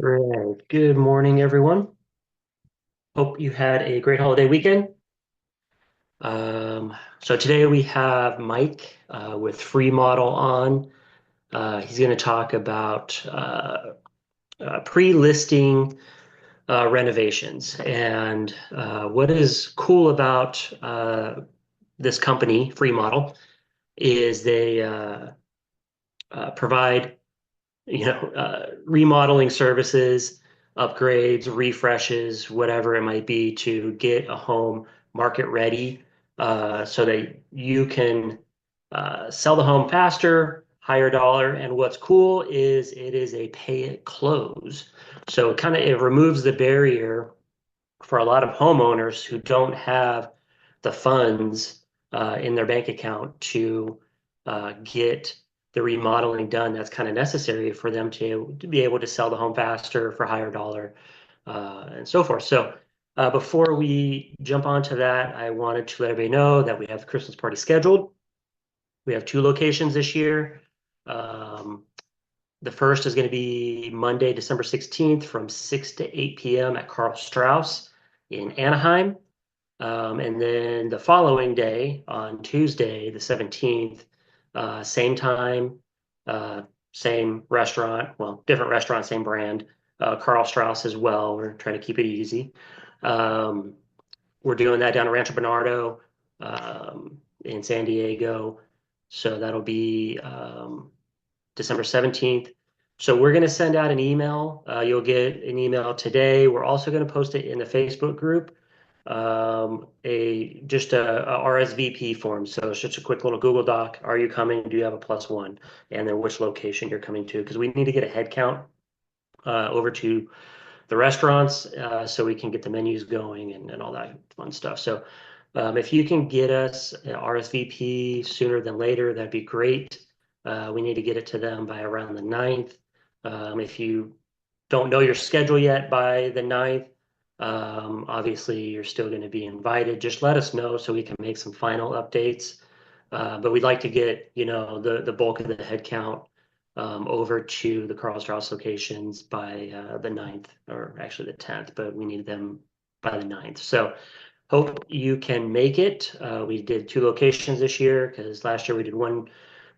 Right. Good morning, everyone. Hope you had a great holiday weekend. So today we have Mike with Freemodel on. He's going to talk about pre-listing renovations. And what is cool about this company, Freemodel, is they provide remodeling services, upgrades, refreshes, whatever it might be to get a home market ready so that you can sell the home faster, higher dollar. And what's cool is it is a pay at close. So it removes the barrier for a lot of homeowners who don't have the funds in their bank account to get the remodeling done that's kind of necessary for them to be able to sell the home faster for higher dollar and so forth. So before we jump onto that, I wanted to let everybody know that we have the Christmas party scheduled. We have two locations this year. Um, the first is going to be Monday, December 16th from 6 to 8 p.m. at Carl Strauss in Anaheim. And then the following day, on Tuesday, the 17th, same time, uh, same restaurant, well, different restaurant, same brand, Carl Strauss as well. We're trying to keep it easy. Um, we're doing that down at Rancho Bernardo in San Diego. So that'll be December 17th. So we're going to send out an email. You'll get an email today. We're also going to post it in the Facebook group, a RSVP form. So it's just a quick little Google Doc. Are you coming? Do you have a plus one? And then which location you're coming to? Because we need to get a head count over to the restaurants so we can get the menus going and all that fun stuff. So if you can get us an RSVP sooner than later, that'd be great. We need to get it to them by around the 9th. If you don't know your schedule yet by the 9th, obviously you're still going to be invited. Just let us know so we can make some final updates. But we'd like to get, the bulk of the head count over to the Carl Strauss locations by the 9th, or actually the 10th, but we need them by the 9th. So hope you can make it. We did two locations this year because last year we did one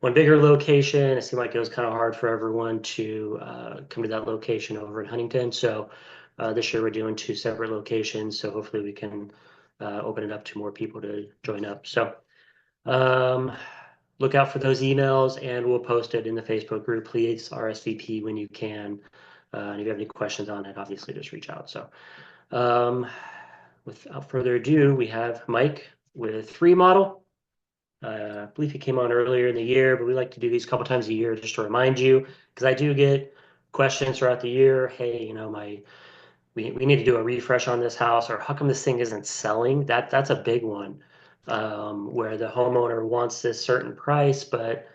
bigger location. It seemed like it was kind of hard for everyone to come to that location over in Huntington. So this year we're doing two separate locations. So hopefully we can open it up to more people to join up. So um, look out for those emails and we'll post it in the Facebook group. Please RSVP when you can. And if you have any questions on it, obviously just reach out. So um, without further ado, we have Mike with Freemodel. I believe he came on earlier in the year, but we like to do these a couple times a year just to remind you, because I do get questions throughout the year. Hey, we need to do a refresh on this house, or how come this thing isn't selling? That's a big one, where the homeowner wants this certain price, but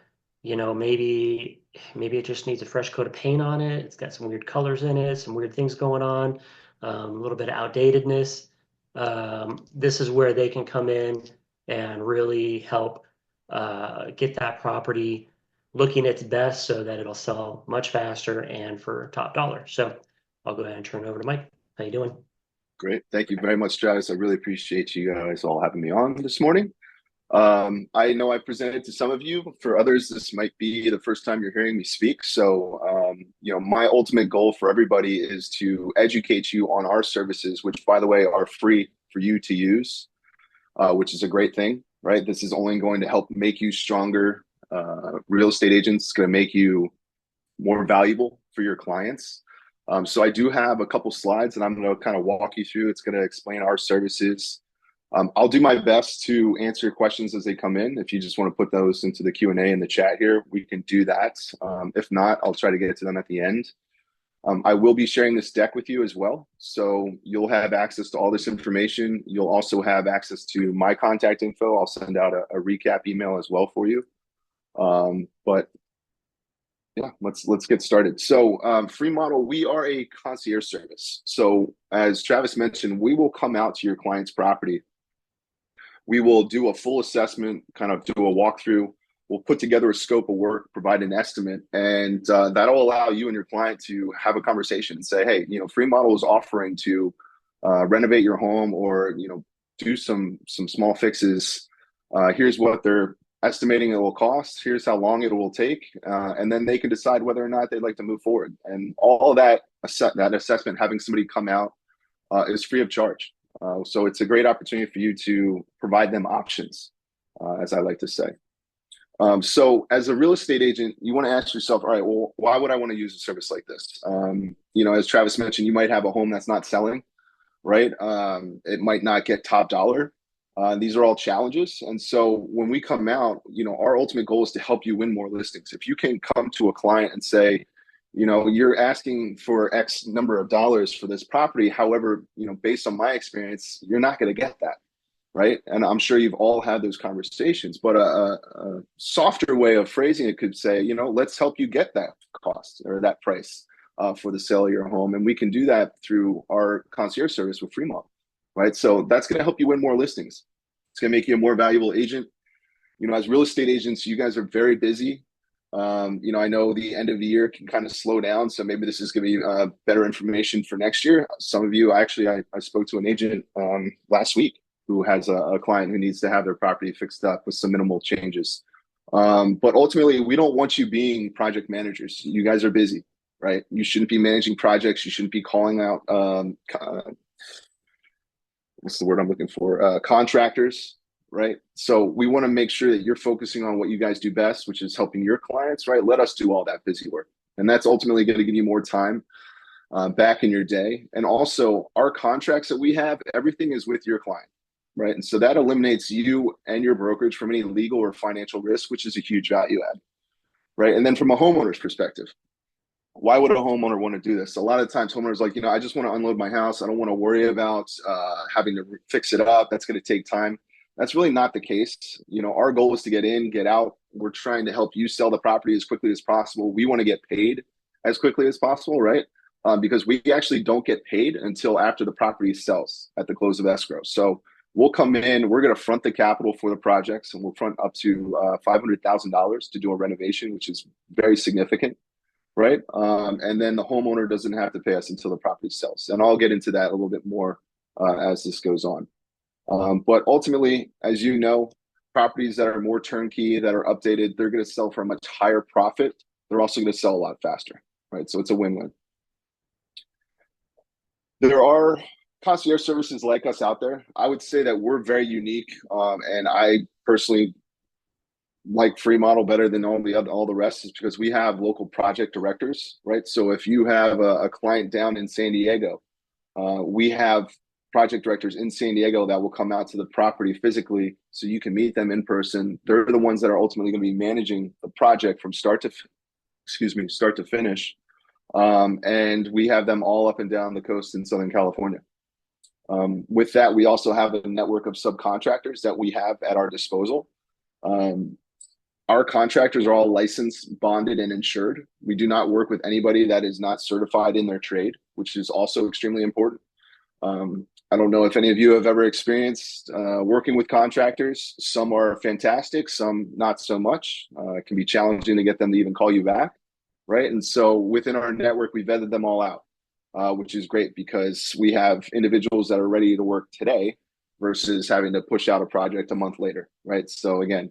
maybe it just needs a fresh coat of paint on it. It's got some weird colors in it, some weird things going on, a little bit of outdatedness. This is where they can come in and really help get that property looking its best so that it'll sell much faster and for top dollar. So I'll go ahead and turn it over to Mike. How you doing? Great. Thank you very much, Travis. I really appreciate you guys all having me on this morning. I know I presented to some of you. For others, this might be the first time you're hearing me speak. So, my ultimate goal for everybody is to educate you on our services, which, by the way, are free for you to use, which is a great thing, right? This is only going to help make you stronger real estate agents. It's going to make you more valuable for your clients. So I do have a couple slides and I'm going to kind of walk you through. It's going to explain our services. I'll do my best to answer questions as they come in. If you just want to put those into the Q&A in the chat here, we can do that. If not, I'll try to get to them at the end. I will be sharing this deck with you as well. So you'll have access to all this information. You'll also have access to my contact info. I'll send out a recap email as well for you. But yeah, let's get started. So, Freemodel, we are a concierge service. So, as Travis mentioned, we will come out to your client's property. We will do a full assessment, kind of do a walkthrough. We'll put together a scope of work, provide an estimate, and that'll allow you and your client to have a conversation and say, hey, Freemodel is offering to renovate your home, or do some small fixes. Here's what they're estimating it will cost. Here's how long it will take, and then they can decide whether or not they'd like to move forward. And all of that assessment, having somebody come out, is free of charge. So it's a great opportunity for you to provide them options, as I like to say. So as a real estate agent, you want to ask yourself, all right, well, why would I want to use a service like this? As Travis mentioned, you might have a home that's not selling, right? It might not get top dollar. These are all challenges. And so when we come out, our ultimate goal is to help you win more listings. If you can come to a client and say, you're asking for X number of dollars for this property. However, based on my experience, you're not going to get that. Right. And I'm sure you've all had those conversations, but a softer way of phrasing it could say, let's help you get that cost or that price for the sale of your home. And we can do that through our concierge service with Freemodel. Right. So that's going to help you win more listings. It's going to make you a more valuable agent. As real estate agents, you guys are very busy. I know the end of the year can kind of slow down. So maybe this is going to be better information for next year. Some of you, I spoke to an agent last week who has a client who needs to have their property fixed up with some minimal changes. But ultimately, we don't want you being project managers. You guys are busy, right? You shouldn't be managing projects. You shouldn't be calling out, what's the word I'm looking for? Contractors, right? So we want to make sure that you're focusing on what you guys do best, which is helping your clients, right? Let us do all that busy work. And that's ultimately going to give you more time back in your day. And also, our contracts that we have, everything is with your client. Right. And so that eliminates you and your brokerage from any legal or financial risk, which is a huge value add. Right. And then from a homeowner's perspective, why would a homeowner want to do this? A lot of times homeowners like, I just want to unload my house. I don't want to worry about having to fix it up. That's going to take time. That's really not the case. Our goal is to get in, get out. We're trying to help you sell the property as quickly as possible. We want to get paid as quickly as possible. Right. Because we actually don't get paid until after the property sells at the close of escrow. So we'll come in, we're going to front the capital for the projects, and we'll front up to $500,000 to do a renovation, which is very significant, right? And then the homeowner doesn't have to pay us until the property sells. And I'll get into that a little bit more as this goes on. But ultimately, as you know, properties that are more turnkey, that are updated, they're going to sell for a much higher profit. They're also going to sell a lot faster, right? So it's a win-win. There are concierge services like us out there. I would say that we're very unique, and I personally like Freemodel better than all the rest, is because we have local project directors, right? So if you have a client down in San Diego, we have project directors in San Diego that will come out to the property physically, so you can meet them in person. They're the ones that are ultimately going to be managing the project from start to finish. And we have them all up and down the coast in Southern California. With that, we also have a network of subcontractors that we have at our disposal. Our contractors are all licensed, bonded, and insured. We do not work with anybody that is not certified in their trade, which is also extremely important. I don't know if any of you have ever experienced working with contractors. Some are fantastic, some not so much. It can be challenging to get them to even call you back, right? And so within our network, we vetted them all out. Which is great because we have individuals that are ready to work today versus having to push out a project a month later, right? So again,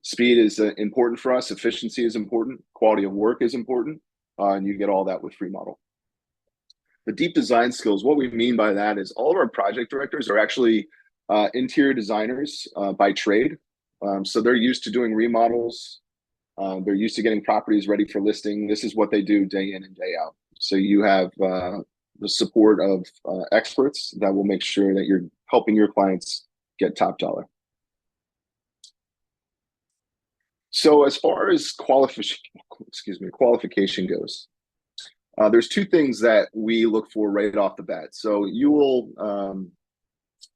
speed is important for us. Efficiency is important. Quality of work is important. And you get all that with Freemodel. The deep design skills, what we mean by that is all of our project directors are actually interior designers by trade. So they're used to doing remodels. They're used to getting properties ready for listing. This is what they do day in and day out. So you have the support of experts that will make sure that you're helping your clients get top dollar. So as far as qualification goes, there's two things that we look for right off the bat. So you will,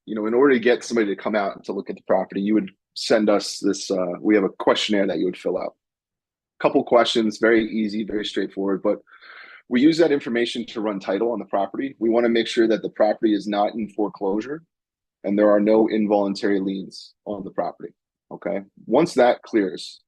in order to get somebody to come out to look at the property, you would send us this, we have a questionnaire that you would fill out. Couple questions, very easy, very straightforward, but we use that information to run title on the property. We want to make sure that the property is not in foreclosure and there are no involuntary liens on the property. Okay. Once that clears,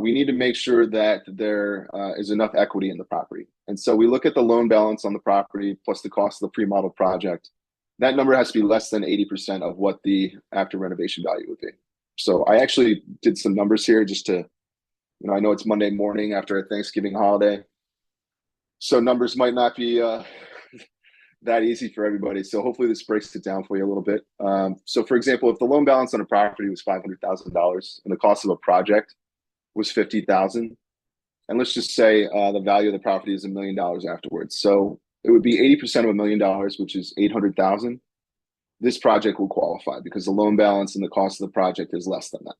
we need to make sure that there is enough equity in the property. And so we look at the loan balance on the property plus the cost of the pre-model project. That number has to be less than 80% of what the after renovation value would be. So I actually did some numbers here just to, I know it's Monday morning after a Thanksgiving holiday. So numbers might not be that easy for everybody. So hopefully this breaks it down for you a little bit. So for example, if the loan balance on a property was $500,000 and the cost of a project was $50,000, and let's just say the value of the property is $1 million afterwards. So it would be 80% of $1 million, which is 800,000. This project will qualify because the loan balance and the cost of the project is less than that.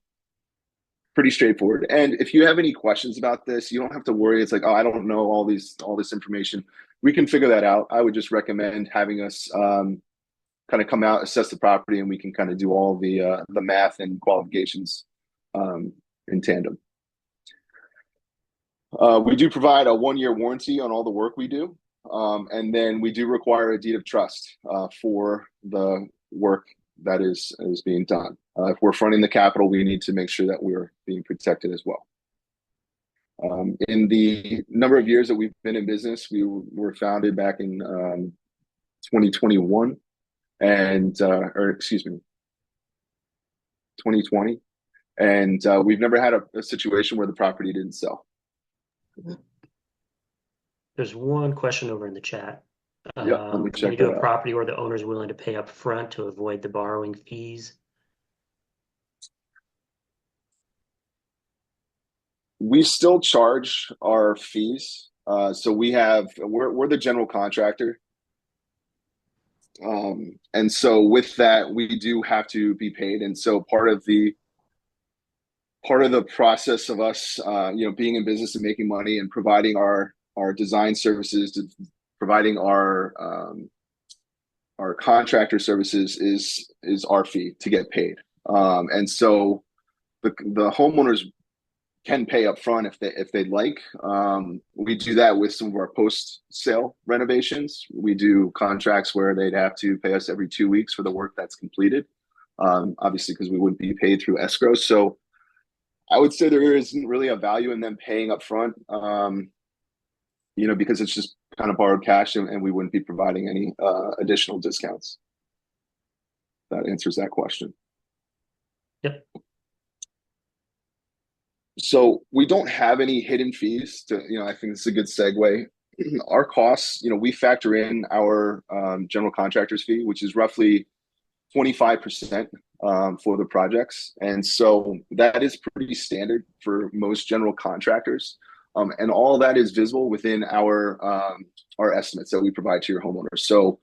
Pretty straightforward. And if you have any questions about this, you don't have to worry. It's like, oh, I don't know all this information. We can figure that out. I would just recommend having us kind of come out, assess the property, and we can kind of do all the math and qualifications in tandem. We do provide a 1-year warranty on all the work we do. And then we do require a deed of trust for the work that is being done. If we're fronting the capital, we need to make sure that we're being protected as well. In the number of years that we've been in business, we were founded back in 2021 and, or excuse me, 2020. And we've never had a situation where the property didn't sell. There's one question over in the chat. Yeah, let me check can we do that a out. property where the owner is willing to pay up front to avoid the borrowing fees? We still charge our fees. So we're the general contractor. And so with that, we do have to be paid. And so part of the process of us, being in business and making money and providing our design services, providing our contractor services is our fee to get paid. And so the homeowners can pay up front if they'd like. We do that with some of our post-sale renovations. We do contracts where they'd have to pay us every 2 weeks for the work that's completed, obviously because we wouldn't be paid through escrow. So I would say there isn't really a value in them paying up front, because it's just kind of borrowed cash and we wouldn't be providing any additional discounts. That answers that question. Yep. So we don't have any hidden fees I think it's a good segue. Our costs, we factor in our general contractor's fee, which is roughly 25% for the projects. And so that is pretty standard for most general contractors. And all that is visible within our estimates that we provide to your homeowners. So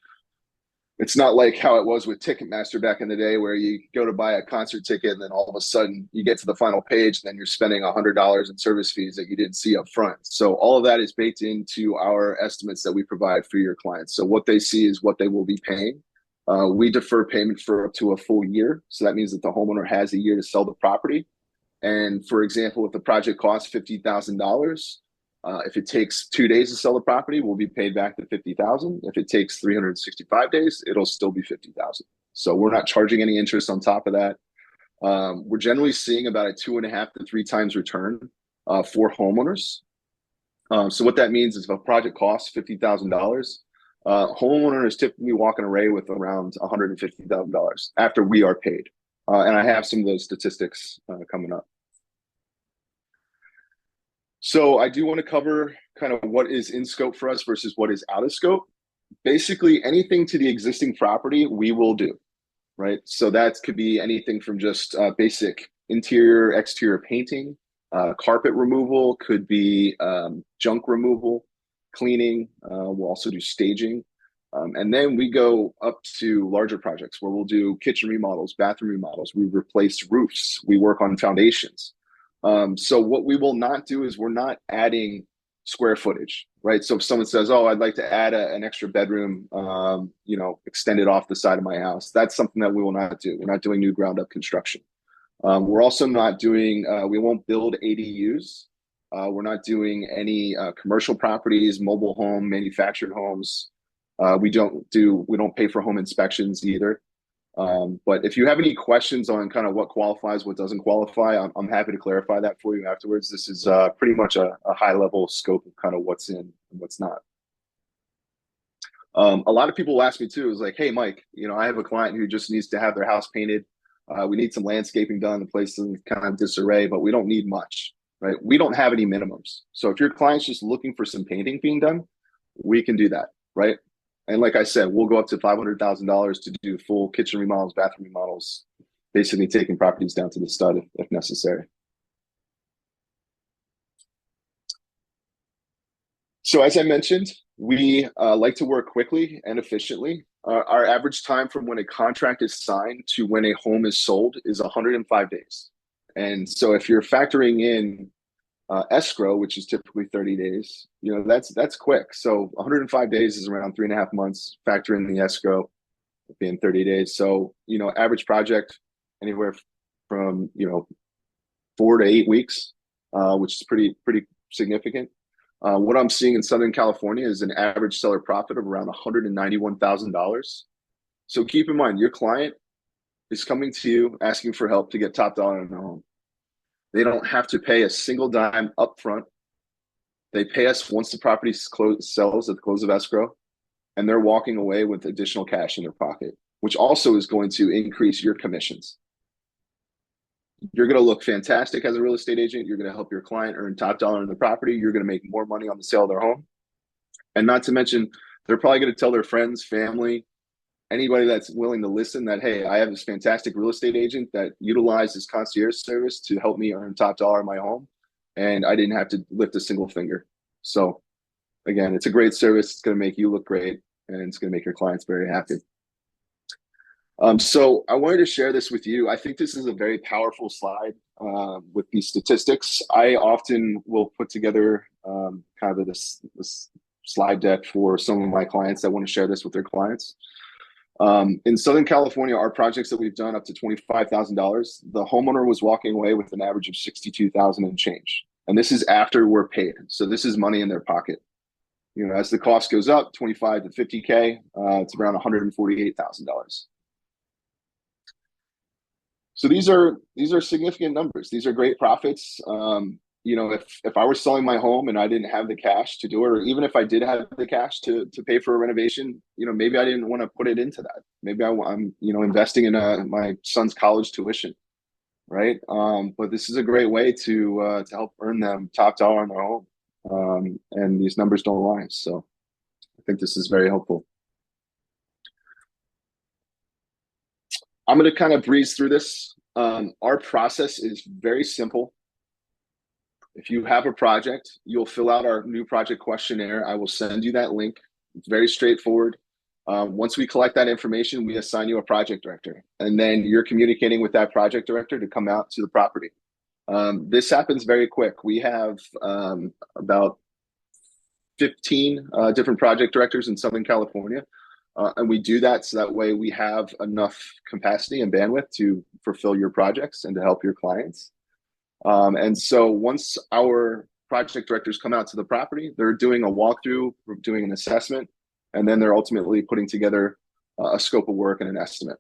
it's not like how it was with Ticketmaster back in the day where you go to buy a concert ticket and then all of a sudden you get to the final page and then you're spending $100 in service fees that you didn't see up front. So all of that is baked into our estimates that we provide for your clients. So what they see is what they will be paying. We defer payment for up to a full year. So that means that the homeowner has a year to sell the property. And for example, if the project costs $50,000, if it takes 2 days to sell the property, we'll be paid back the $50,000. If it takes 365 days, it'll still be $50,000. So we're not charging any interest on top of that. We're generally seeing about a 2.5 to 3 times return for homeowners. So what that means is if a project costs $50,000, homeowner is typically walking away with around $150,000 after we are paid. And I have some of those statistics coming up. So I do want to cover kind of what is in scope for us versus what is out of scope. Basically, anything to the existing property, we will do, right? So that could be anything from just basic interior, exterior painting, carpet removal, could be junk removal, cleaning. We'll also do staging. And then we go up to larger projects where we'll do kitchen remodels, bathroom remodels. We replace roofs. We work on foundations. So what we will not do is we're not adding square footage, right? So if someone says, oh, I'd like to add an extra bedroom, extended off the side of my house, that's something that we will not do. We're not doing new ground up construction. We're also not doing, we won't build ADUs. We're not doing any commercial properties, mobile home, manufactured homes. We don't pay for home inspections either. But if you have any questions on kind of what qualifies, what doesn't qualify, I'm happy to clarify that for you afterwards. This is pretty much a high level scope of kind of what's in and what's not. A lot of people ask me too, is like, hey, Mike, I have a client who just needs to have their house painted. We need some landscaping done. The place is kind of disarray, but we don't need much, right? We don't have any minimums. So if your client's just looking for some painting being done, we can do that, right? And like I said, we'll go up to $500,000 to do full kitchen remodels, bathroom remodels, basically taking properties down to the stud if necessary. So as I mentioned, we like to work quickly and efficiently. Our average time from when a contract is signed to when a home is sold is 105 days. And so if you're factoring in escrow, which is typically 30 days, that's quick. So 105 days is around 3.5 months. Factor in the escrow being 30 days. So, average project anywhere from, 4 to 8 weeks, which is pretty significant. What I'm seeing in Southern California is an average seller profit of around $191,000. So keep in mind, your client is coming to you asking for help to get top dollar in their home. They don't have to pay a single dime up front. They pay us once the property sells at the close of escrow, and they're walking away with additional cash in their pocket, which also is going to increase your commissions. You're going to look fantastic as a real estate agent. You're going to help your client earn top dollar on the property. You're going to make more money on the sale of their home. And not to mention, they're probably going to tell their friends, family, anybody that's willing to listen that, hey, I have this fantastic real estate agent that utilized his concierge service to help me earn top dollar in my home. And I didn't have to lift a single finger. So again, it's a great service. It's going to make you look great, and it's going to make your clients very happy. So I wanted to share this with you. I think this is a very powerful slide with these statistics. I often will put together kind of this slide deck for some of my clients that want to share this with their clients. In Southern California, our projects that we've done up to $25,000, the homeowner was walking away with an average of $62,000 and change. And this is after we're paid. So this is money in their pocket. As the cost goes up, 25 to 50K, it's around $148,000. So these are significant numbers. These are great profits. If I were selling my home and I didn't have the cash to do it, or even if I did have the cash to pay for a renovation, maybe I didn't want to put it into that. Maybe I'm investing in my son's college tuition, right? But this is a great way to help earn them top dollar on their home, and these numbers don't lie. So I think this is very helpful. I'm going to kind of breeze through this. Our process is very simple. If you have a project, you'll fill out our new project questionnaire. I will send you that link. It's very straightforward. Once we collect that information, we assign you a project director, and then you're communicating with that project director to come out to the property. This happens very quick. We have about 15 different project directors in Southern California. And we do that so that way we have enough capacity and bandwidth to fulfill your projects and to help your clients. And so once our project directors come out to the property, they're doing a walkthrough, doing an assessment, and then they're ultimately putting together a scope of work and an estimate.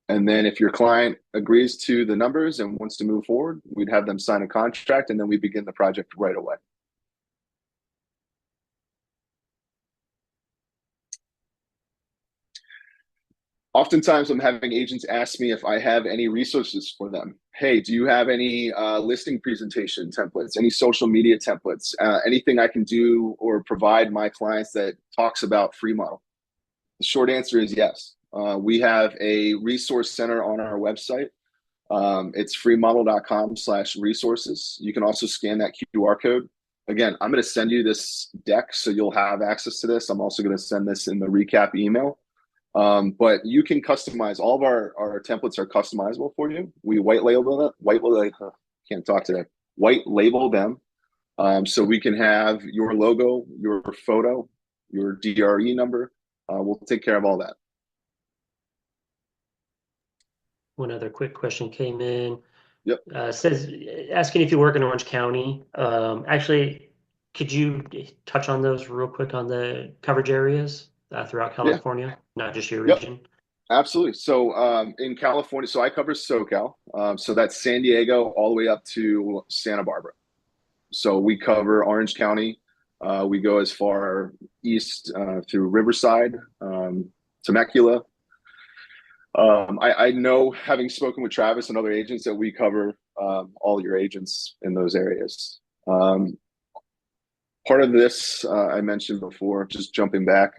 And then if your client agrees to the numbers and wants to move forward, we'd have them sign a contract, and then we begin the project right away. Oftentimes I'm having agents ask me if I have any resources for them. Hey, do you have any listing presentation templates, any social media templates, anything I can do or provide my clients that talks about Freemodel? The short answer is yes. We have a resource center on our website. It's freemodel.com/resources. You can also scan that QR code. Again, I'm going to send you this deck so you'll have access to this. I'm also going to send this in the recap email. But you can customize. All of our templates are customizable for you. We white label them. Can't talk today. White label them, so we can have your logo, your photo, your DRE number. We'll take care of all that. One other quick question came in. Yep. Says asking if you work in Orange County. Actually, could you touch on those real quick on the coverage areas throughout California, not just your region? Absolutely. So in California, so I cover SoCal. So that's San Diego all the way up to Santa Barbara. So we cover Orange County. We go as far east through Riverside, Temecula. I know, having spoken with Travis and other agents, that we cover all your agents in those areas. Part of this I mentioned before, just jumping back,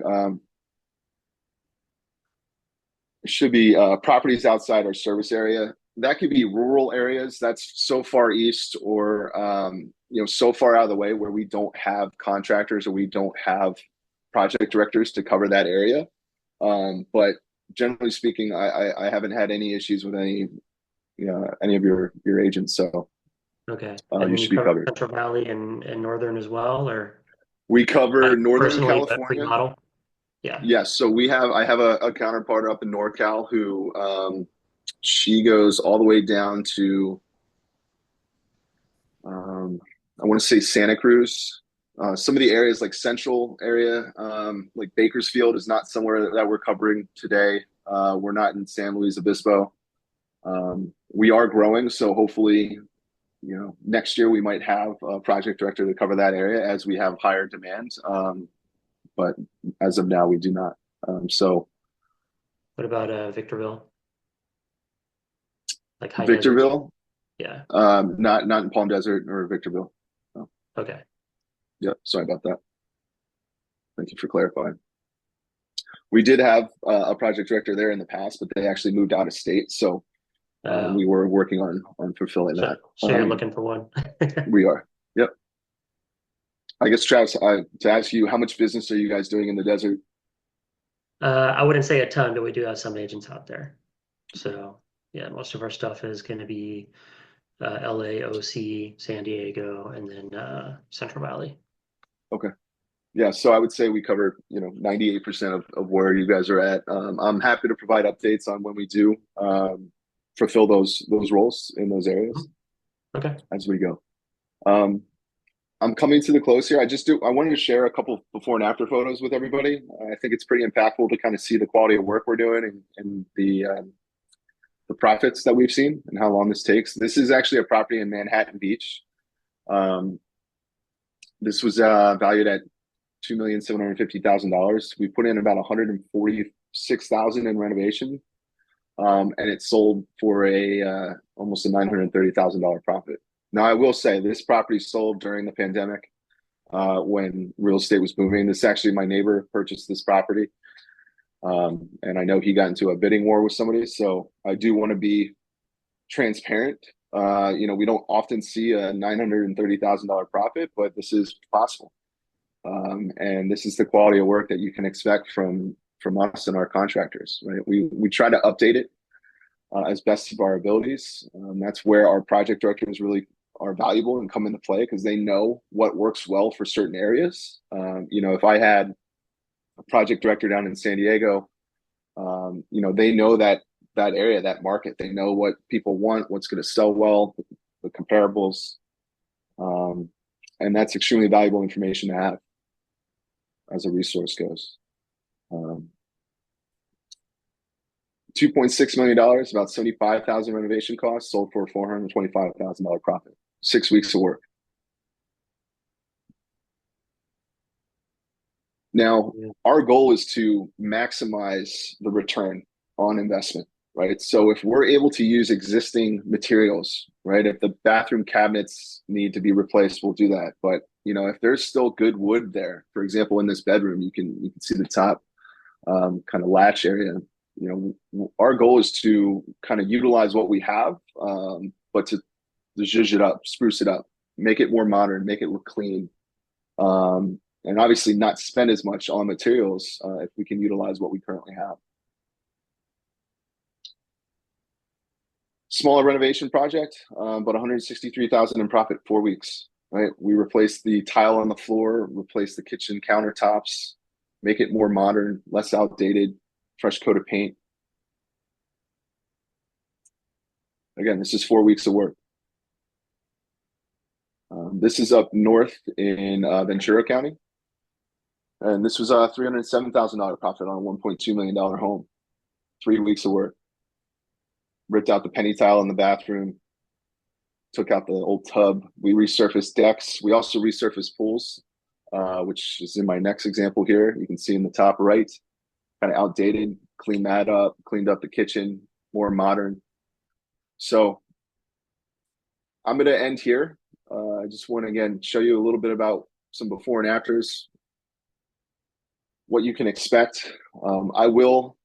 should be properties outside our service area. That could be rural areas that's so far east or so far out of the way where we don't have contractors or we don't have project directors to cover that area. But generally speaking, I haven't had any issues with any of your agents, so Okay. you And you should be cover covered. Central Valley and Northern as well, or We cover Northern personally, but California. Freemodel? Yeah. Yes, so I have a counterpart up in NorCal who she goes all the way down to I want to say Santa Cruz. Some of the areas like Central area, like Bakersfield, is not somewhere that we're covering today. We're not in San Luis Obispo. We are growing, so hopefully, next year we might have a project director to cover that area as we have higher demand. But as of now, we do not. So What about Victorville? Like high desert? Victorville, Yeah. not in Palm Desert or Victorville. Oh, Okay. yeah, sorry about that. Thank you for clarifying. We did have a project director there in the past, but they actually moved out of state, so Uh, we were working on fulfilling so that. so you're looking for one. We are. Yep. I guess Travis, to ask you, how much business are you guys doing in the desert? I wouldn't say a ton, but we do have some agents out there. So yeah, most of our stuff is going to be LA, OC, San Diego, and then Central Valley. Okay. Yeah, so I would say we cover 98% of where you guys are at. I'm happy to provide updates on when we do fulfill those roles in those areas Okay. as we go. Um, I'm coming to the close here. I wanted to share a couple before and after photos with everybody. I think it's pretty impactful to kind of see the quality of work we're doing and the profits that we've seen and how long this takes. This is actually a property in Manhattan Beach. Um, this was valued at $2,750,000. We put in about 146,000 in renovation, and it sold for a almost a $930,000 profit. Now, I will say this property sold during the pandemic when real estate was booming. This actually, my neighbor purchased this property, and I know he got into a bidding war with somebody. So I do want to be transparent. We don't often see a $930,000 profit, but this is possible. And this is the quality of work that you can expect from us and our contractors. Right? We try to update it as best of our abilities. That's where our project directors really are valuable and come into play because they know what works well for certain areas. If I had a project director down in San Diego, they know that area, that market. They know what people want, what's going to sell well, the comparables, and that's extremely valuable information to have as a resource goes. $2.6 million, about 75,000 renovation costs, sold for $425,000 profit. 6 weeks of work. Now, Yeah. our goal is to maximize the return on investment, right? So if we're able to use existing materials, right? If the bathroom cabinets need to be replaced, we'll do that. But if there's still good wood there, for example, in this bedroom, you can see the top kind of latch area. Our goal is to kind of utilize what we have, but to zhuzh it up, spruce it up, make it more modern, make it look clean. And obviously not spend as much on materials if we can utilize what we currently have. Smaller renovation project, but 163,000 in profit, 4 weeks. Right, we replaced the tile on the floor, replaced the kitchen countertops, make it more modern, less outdated, fresh coat of paint. Again, this is 4 weeks of work. This is up north in Ventura County. And this was a $307,000 profit on a $1.2 million home. 3 weeks of work. Ripped out the penny tile in the bathroom, took out the old tub. We resurfaced decks. We also resurfaced pools, which is in my next example here. You can see in the top right, kind of outdated, cleaned that up, cleaned up the kitchen, more modern. So I'm going to end here. I just want to, again, show you a little bit about some before and afters, what you can expect. I will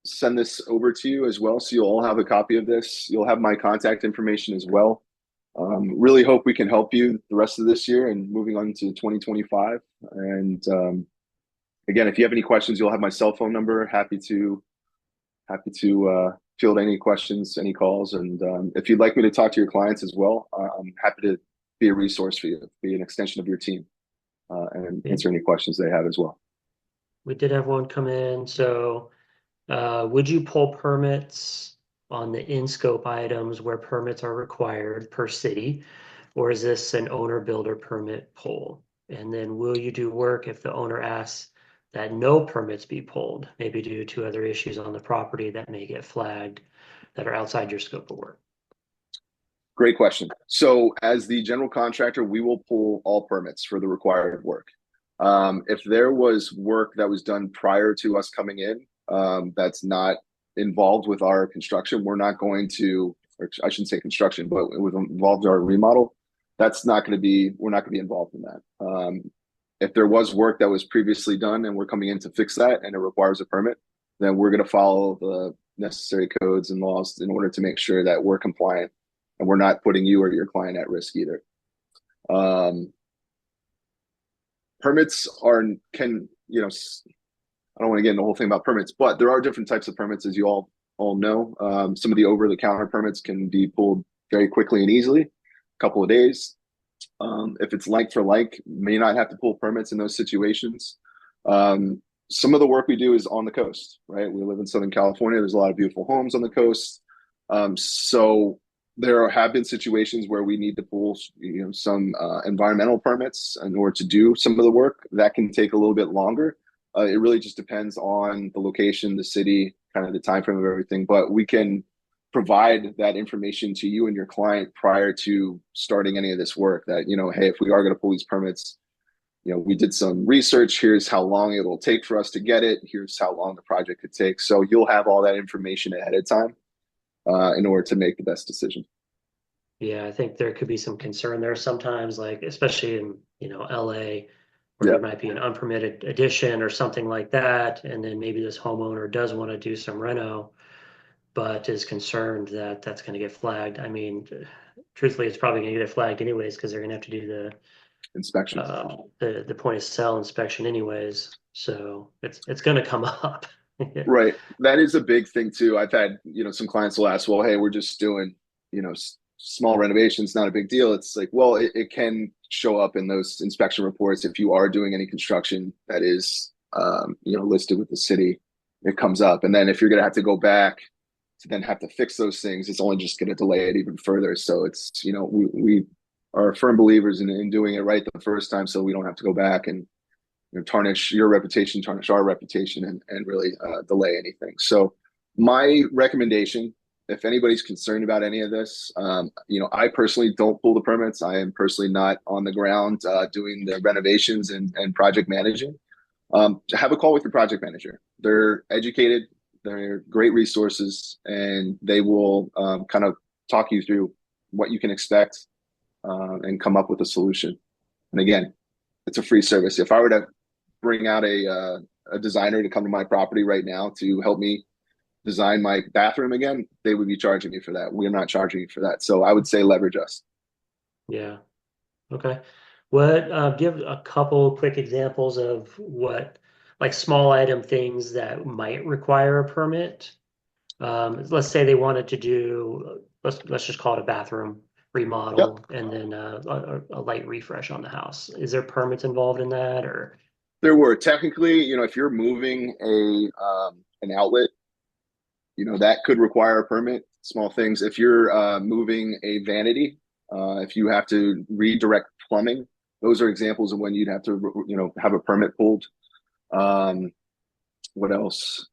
send this over to you as well, so you'll all have a copy of this. You'll have my contact information as well. Really hope we can help you the rest of this year and moving on to 2025. And again, if you have any questions, you'll have my cell phone number. Happy to field any questions, any calls. And if you'd like me to talk to your clients as well, I'm happy to be a resource for you, be an extension of your team, and answer any questions they have as well. We did have one come in. So would you pull permits on the in-scope items where permits are required per city, or is this an owner builder permit pull? And then will you do work if the owner asks that no permits be pulled, maybe due to other issues on the property that may get flagged that are outside your scope of work? Great question. So as the general contractor, we will pull all permits for the required work. If there was work that was done prior to us coming in, that's not involved with our construction, we're not going to, or I shouldn't say construction, but it would involve our remodel. That's not going to be, we're not going to be involved in that. If there was work that was previously done and we're coming in to fix that and it requires a permit, then we're going to follow the necessary codes and laws in order to make sure that we're compliant and we're not putting you or your client at risk either. Permits can, I don't want to get into the whole thing about permits, but there are different types of permits, as you all know. Some of the over-the-counter permits can be pulled very quickly and easily, a couple of days. If it's like for like, may not have to pull permits in those situations. Some of the work we do is on the coast, right? We live in Southern California. There's a lot of beautiful homes on the coast. So there have been situations where we need to pull, some environmental permits in order to do some of the work. That can take a little bit longer. It really just depends on the location, the city, kind of the time frame of everything. But we can provide that information to you and your client prior to starting any of this work that, hey, if we are going to pull these permits, we did some research. Here's how long it will take for us to get it. Here's how long the project could take. So you'll have all that information ahead of time in order to make the best decision. Yeah, I think there could be some concern there sometimes, like especially in, LA, where there might be an unpermitted addition or something like that. And then maybe this homeowner does want to do some reno, but is concerned that that's going to get flagged. I mean, truthfully, it's probably going to get flagged anyways because they're going to have to do the inspection, the point of sale inspection anyways. So it's going to come up. Right. That is a big thing too. I've had, some clients will ask, well, hey, we're just doing, small renovations, not a big deal. It's like, well, it can show up in those inspection reports if you are doing any construction that is, listed with the city. It comes up, and then if you're going to have to go back to then have to fix those things, it's only just going to delay it even further. So it's, we are firm believers in doing it right the first time, so we don't have to go back and tarnish your reputation, tarnish our reputation, and really delay anything. So my recommendation, if anybody's concerned about any of this, I personally don't pull the permits. I am personally not on the ground doing the renovations and project managing. Have a call with your project manager. They're educated, they're great resources, and they will kind of talk you through what you can expect and come up with a solution. And again, it's a free service. If I were to bring out a designer to come to my property right now to help me design my bathroom again, they would be charging me for that. We're not charging you for that. So I would say leverage us. Yeah. Okay. What, give a couple quick examples of what, like small item things that might require a permit. Let's say they wanted to do, let's just call it a bathroom remodel and then a light refresh on the house. Is there permits involved in that, or? There were technically, if you're moving an outlet, that could require a permit. Small things. If you're moving a vanity, if you have to redirect plumbing, those are examples of when you'd have to, have a permit pulled. What else?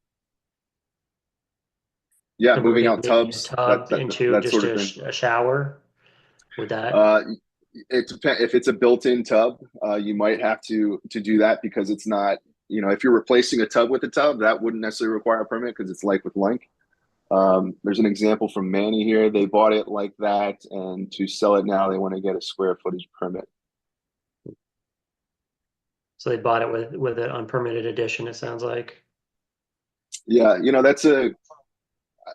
Yeah, moving converting out maybe a tubs, tub into that just sort of thing. a shower? Would that? Uh, it depends if it's a built-in tub. You might have to do that because it's not. If you're replacing a tub with a tub, that wouldn't necessarily require a permit because it's like with like. There's an example from Manny here. They bought it like that, and to sell it now, they want to get a square footage permit. So they bought it with an unpermitted addition, it sounds like. Yeah,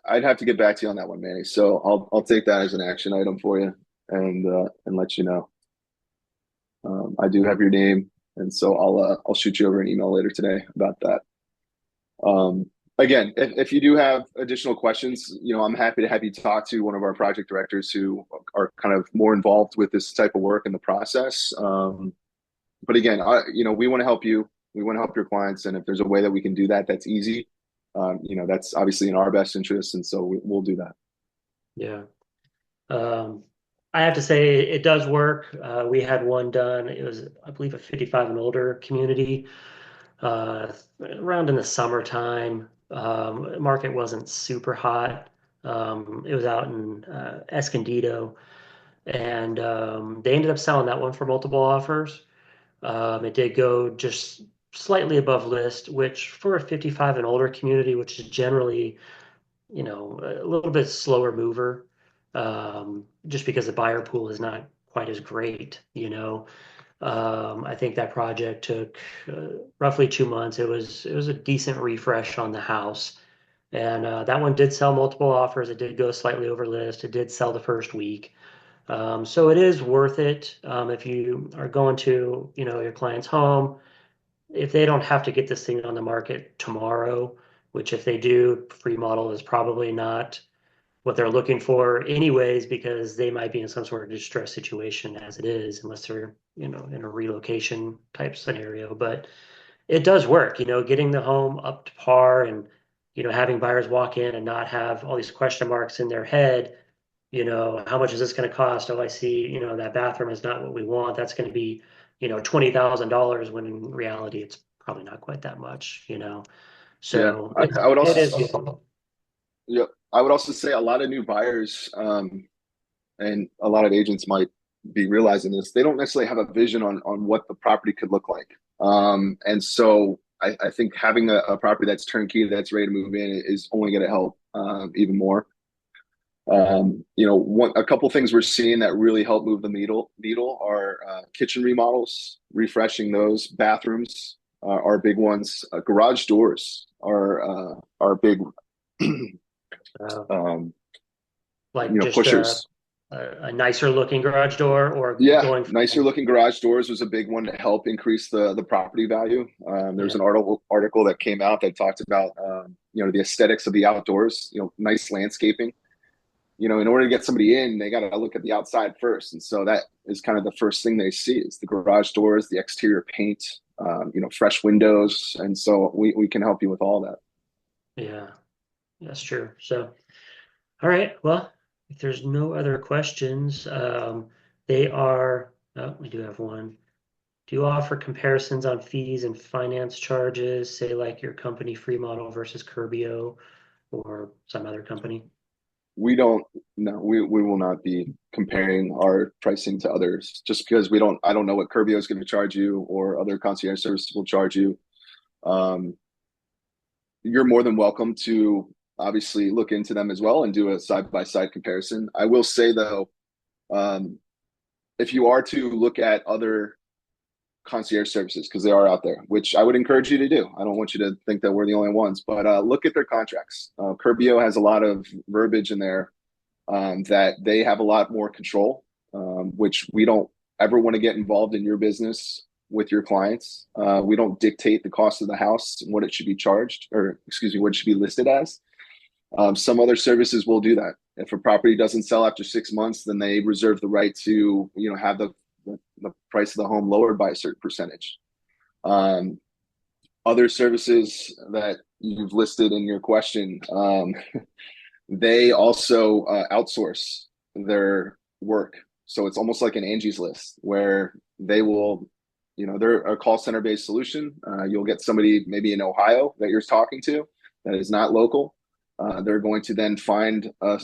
I'd have to get back to you on that one, Manny. So I'll take that as an action item for you and let you know. I do have your name, and so I'll shoot you over an email later today about that. Again, if you do have additional questions, I'm happy to have you talk to one of our project directors who are kind of more involved with this type of work in the process. But again, we want to help you. We want to help your clients, and if there's a way that we can do that, that's easy. That's obviously in our best interest, and so we'll do that. Yeah. Um, I have to say it does work. We had one done. It was, I believe, a 55 and older community around in the summertime. Market wasn't super hot. It was out in Escondido, and they ended up selling that one for multiple offers. It did go just slightly above list, which for a 55 and older community, which is generally, a little bit slower mover, just because the buyer pool is not quite as great. I think that project took roughly 2 months. It was a decent refresh on the house, and that one did sell multiple offers. It did go slightly over list. It did sell the first week. So it is worth it if you are going to, your client's home. If they don't have to get this thing on the market tomorrow, which if they do, Freemodel is probably not what they're looking for anyways, because they might be in some sort of distress situation as it is, unless they're, in a relocation type scenario. But it does work, getting the home up to par and, having buyers walk in and not have all these question marks in their head. How much is this going to cost? Oh, I see, that bathroom is not what we want. That's going to be, $20,000 when in reality it's probably not quite that much. Yeah, So I would it also, is good. yeah, I would also say a lot of new buyers, and a lot of agents might be realizing this. They don't necessarily have a vision on what the property could look like. And so I think having a property that's turnkey, that's ready to move in, is only going to help even more. A couple things we're seeing that really help move the needle are kitchen remodels, refreshing those. Bathrooms are big ones. Garage doors are big. Uh, um, like just pushers. a nicer looking garage door or Yeah, going nicer from, looking garage doors was a big one to help increase the property value. There was yeah, an article that came out that talked about the aesthetics of the outdoors. Nice landscaping. In order to get somebody in, they got to look at the outside first, and so that is kind of the first thing they see is the garage doors, the exterior paint, fresh windows, and so we can help you with all that. yeah, that's true. So, all right, well, if there's no other questions, we do have one. Do you offer comparisons on fees and finance charges, say like your company Freemodel versus Curbio or some other company? We don't no we will not be comparing our pricing to others just because I don't know what Curbio is going to charge you or other concierge services will charge you. um, you're more than welcome to obviously look into them as well and do a side by side comparison. I will say though, um, if you are to look at other concierge services because they are out there, which I would encourage you to do. I don't want you to think that we're the only ones, but look at their contracts. Curbio has a lot of verbiage in there that they have a lot more control, which we don't ever want to get involved in your business with your clients. We don't dictate the cost of the house and what it should be charged, or excuse me, what it should be listed as. Some other services will do that. If a property doesn't sell after 6 months, then they reserve the right to, have the price of the home lowered by a certain percentage. Um, Other services that you've listed in your question, they also outsource their work. So it's almost like an Angie's List where they will, they're a call center based solution. You'll get somebody maybe in Ohio that you're talking to that is not local. They're going to then find a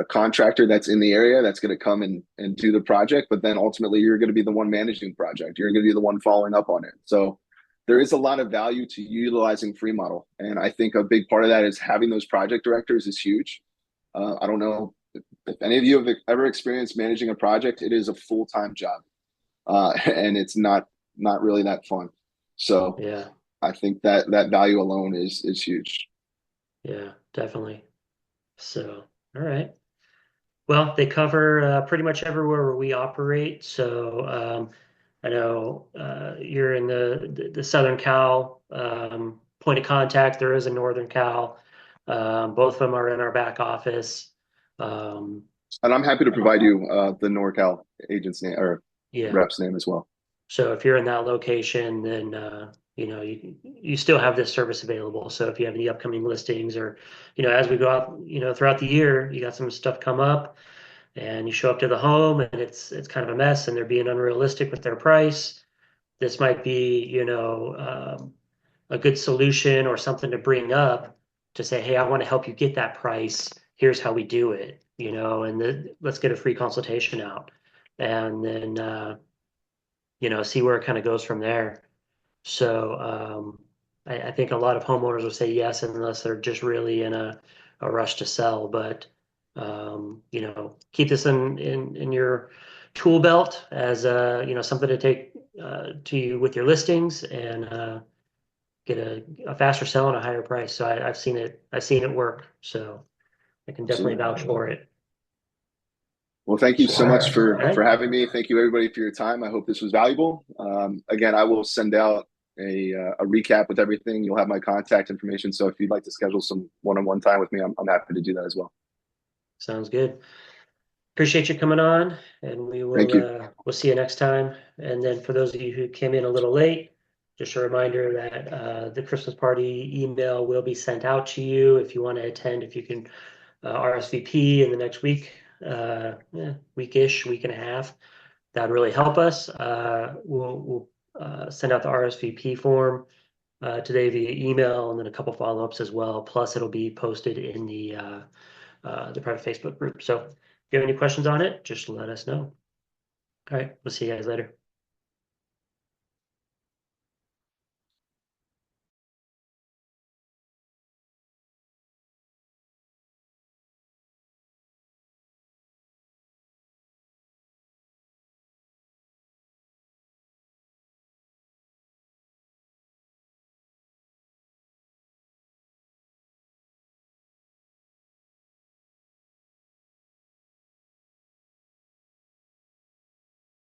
contractor that's in the area that's going to come and do the project, but then ultimately you're going to be the one managing the project. You're going to be the one following up on it. So there is a lot of value to utilizing Freemodel, and I think a big part of that is having those project directors is huge. I don't know if any of you have ever experienced managing a project. It is a full-time job, and it's not really that fun. So Yeah. I think that that value alone is huge. Yeah, definitely. So, all right. Well, they cover pretty much everywhere where we operate. So, I know you're in the Southern Cal point of contact. There is a Northern Cal. Both of them are in our back office. Um, And I'm happy to provide you the NorCal agent's name or yeah. rep's name as well. So if you're in that location, then you still have this service available. So if you have any upcoming listings, or as we go out, throughout the year, you got some stuff come up, and you show up to the home, and it's kind of a mess, and they're being unrealistic with their price. This might be a good solution or something to bring up to say, hey, I want to help you get that price. Here's how we do it, and let's get a free consultation out, and then see where it kind of goes from there. So I think a lot of homeowners will say yes unless they're just really in a rush to sell. But keep this in your tool belt as something to take to you with your listings, and get a faster sell and a higher price. So I've seen it work. So I can definitely Absolutely. vouch for it. Well, thank you so much All right. for having me. Thank you everybody for your time. I hope this was valuable. Again, I will send out a recap with everything. You'll have my contact information. So if you'd like to schedule some one-on-one time with me, I'm happy to do that as well. Sounds good. Appreciate you coming on, and Thank you. we'll see you next time. And then for those of you who came in a little late, just a reminder that the Christmas party email will be sent out to you if you want to attend. If you can RSVP in the next week, weekish, week and a half, that would really help us. We'll send out the RSVP form today via email, and then a couple follow-ups as well. Plus, it'll be posted in the private Facebook group. So if you have any questions on it, just let us know. All right, we'll see you guys later.